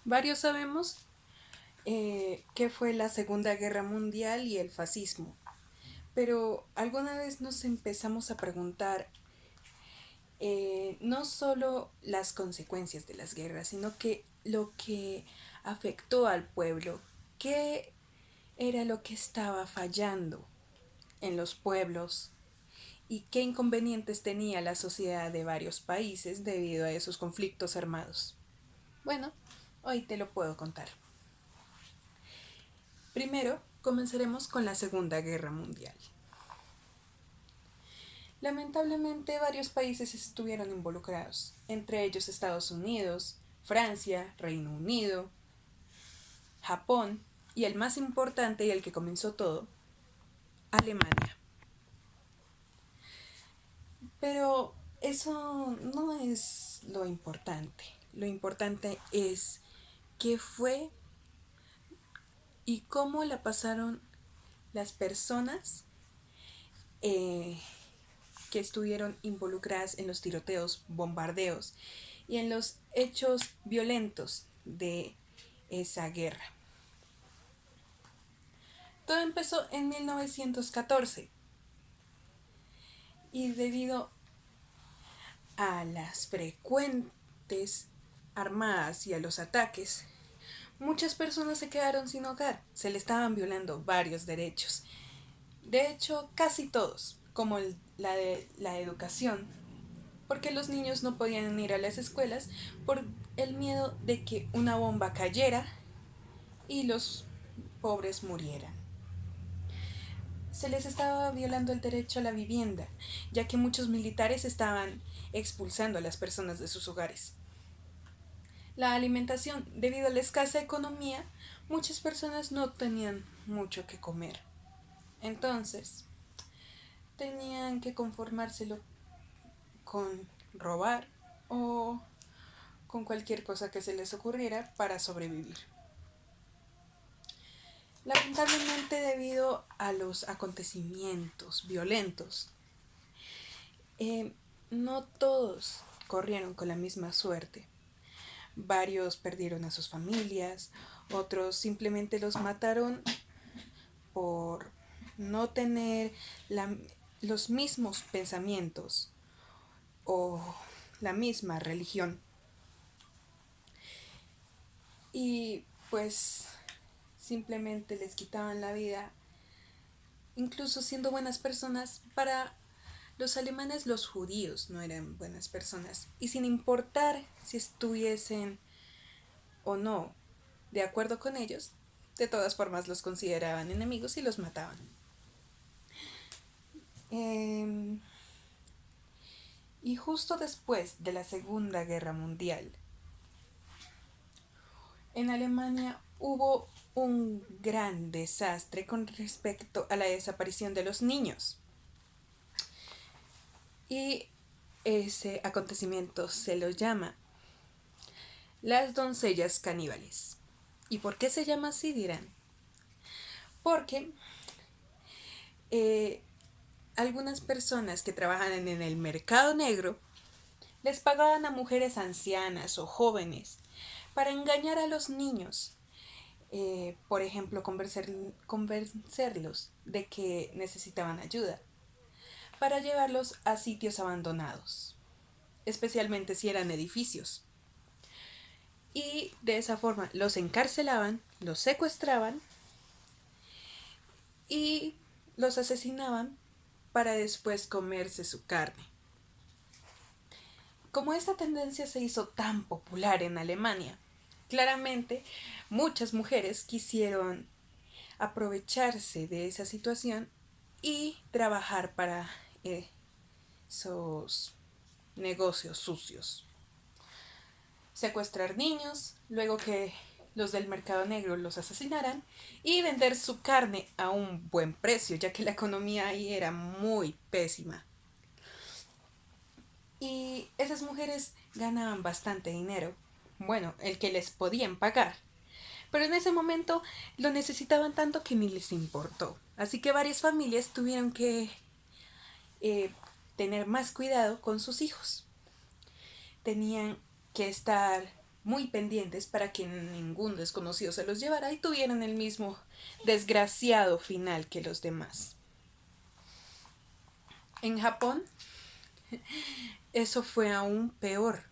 Varios sabemos qué fue la Segunda Guerra Mundial y el fascismo, pero alguna vez nos empezamos a preguntar no solo las consecuencias de las guerras, sino que lo que afectó al pueblo, qué era lo que estaba fallando en los pueblos y qué inconvenientes tenía la sociedad de varios países debido a esos conflictos armados. Bueno, hoy te lo puedo contar. Primero, comenzaremos con la Segunda Guerra Mundial. Lamentablemente, varios países estuvieron involucrados, entre ellos Estados Unidos, Francia, Reino Unido, Japón y el más importante y el que comenzó todo, Alemania. Pero eso no es lo importante. Lo importante es qué fue y cómo la pasaron las personas eh, que estuvieron involucradas en los tiroteos, bombardeos y en los hechos violentos de esa guerra. Todo empezó en 1914 y debido a las frecuentes armadas y a los ataques, muchas personas se quedaron sin hogar, se le estaban violando varios derechos. De hecho, casi todos, como la de la educación, porque los niños no podían ir a las escuelas por el miedo de que una bomba cayera y los pobres murieran. Se les estaba violando el derecho a la vivienda, ya que muchos militares estaban expulsando a las personas de sus hogares. La alimentación, debido a la escasa economía, muchas personas no tenían mucho que comer. Entonces, tenían que conformárselo con robar o con cualquier cosa que se les ocurriera para sobrevivir. Lamentablemente, debido a los acontecimientos violentos, eh, no todos corrieron con la misma suerte. Varios perdieron a sus familias, otros simplemente los mataron por no tener la, los mismos pensamientos o la misma religión. Y pues simplemente les quitaban la vida, incluso siendo buenas personas. Para los alemanes, los judíos no eran buenas personas, y sin importar si estuviesen o no de acuerdo con ellos, de todas formas los consideraban enemigos y los mataban. Eh, y justo después de la Segunda Guerra Mundial, en Alemania hubo un gran desastre con respecto a la desaparición de los niños. Y ese acontecimiento se lo llama las doncellas caníbales. ¿Y por qué se llama así, dirán? Porque algunas personas que trabajan en el mercado negro les pagaban a mujeres ancianas o jóvenes para engañar a los niños. Por ejemplo, convencerlos de que necesitaban ayuda para llevarlos a sitios abandonados, especialmente si eran edificios. Y de esa forma los encarcelaban, los secuestraban y los asesinaban para después comerse su carne. Como esta tendencia se hizo tan popular en Alemania, claramente muchas mujeres quisieron aprovecharse de esa situación y trabajar para esos negocios sucios. Secuestrar niños, luego que los del mercado negro los asesinaran y vender su carne a un buen precio, ya que la economía ahí era muy pésima. Y esas mujeres ganaban bastante dinero, bueno, el que les podían pagar. Pero en ese momento lo necesitaban tanto que ni les importó. Así que varias familias tuvieron que eh, tener más cuidado con sus hijos. Tenían que estar muy pendientes para que ningún desconocido se los llevara y tuvieran el mismo desgraciado final que los demás. En Japón, eso fue aún peor,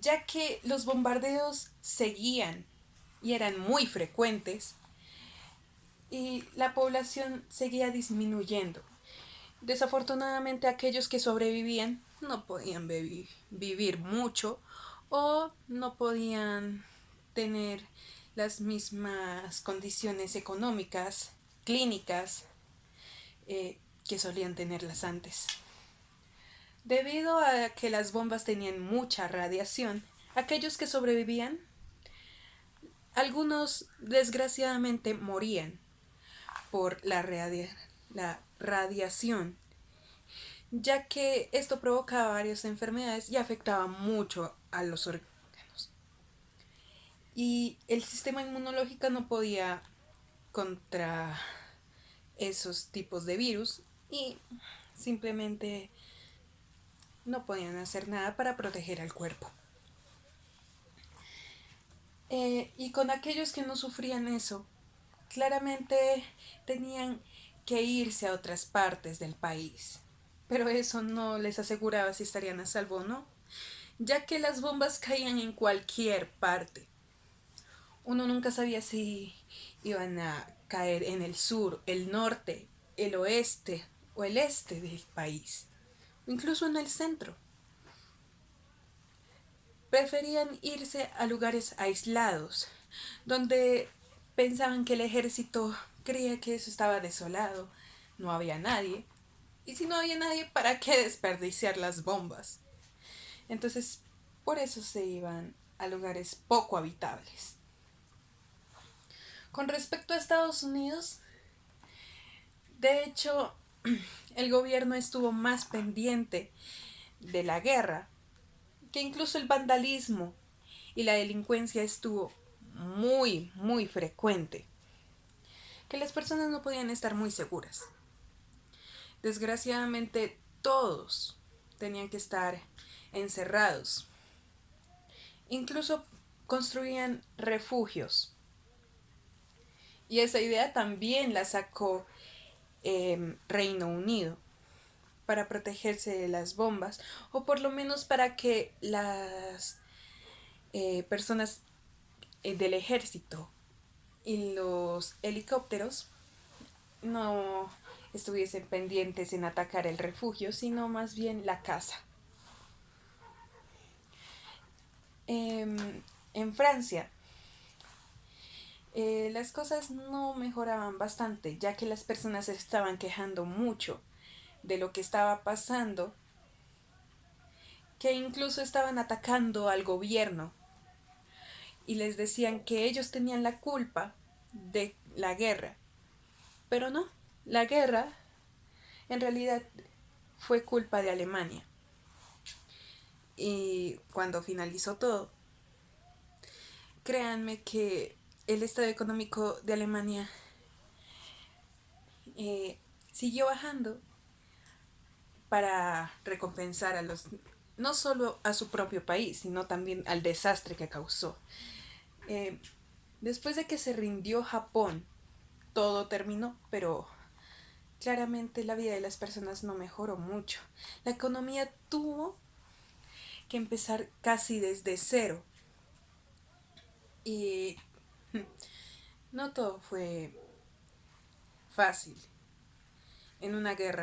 ya que los bombardeos seguían y eran muy frecuentes y la población seguía disminuyendo. Desafortunadamente aquellos que sobrevivían no podían vivir mucho o no podían tener las mismas condiciones económicas, clínicas, que solían tenerlas antes. Debido a que las bombas tenían mucha radiación, aquellos que sobrevivían, algunos desgraciadamente morían por la radiación, ya que esto provocaba varias enfermedades y afectaba mucho a los órganos. Y el sistema inmunológico no podía contra esos tipos de virus y simplemente no podían hacer nada para proteger al cuerpo. Y con aquellos que no sufrían eso, claramente tenían que irse a otras partes del país. Pero eso no les aseguraba si estarían a salvo o no, ya que las bombas caían en cualquier parte. Uno nunca sabía si iban a caer en el sur, el norte, el oeste o el este del país, o incluso en el centro. Preferían irse a lugares aislados, donde pensaban que el ejército creía que eso estaba desolado, no había nadie. Y si no había nadie, ¿para qué desperdiciar las bombas? Entonces, por eso se iban a lugares poco habitables. Con respecto a Estados Unidos, de hecho, el gobierno estuvo más pendiente de la guerra, que incluso el vandalismo y la delincuencia estuvo muy, muy frecuente, que las personas no podían estar muy seguras. Desgraciadamente, todos tenían que estar encerrados. Incluso construían refugios. Y esa idea también la sacó Reino Unido para protegerse de las bombas, o por lo menos para que las personas del ejército y los helicópteros no estuviesen pendientes en atacar el refugio, sino más bien la casa. En Francia, las cosas no mejoraban bastante, ya que las personas se estaban quejando mucho de lo que estaba pasando, que incluso estaban atacando al gobierno y les decían que ellos tenían la culpa de la guerra. Pero no, la guerra en realidad fue culpa de Alemania. Y cuando finalizó todo, créanme que el estado económico de Alemania siguió bajando para recompensar a los, no solo a su propio país, sino también al desastre que causó. Eh, Después de que se rindió Japón, todo terminó, pero claramente la vida de las personas no mejoró mucho. La economía tuvo que empezar casi desde cero. Y no todo fue fácil. En una guerra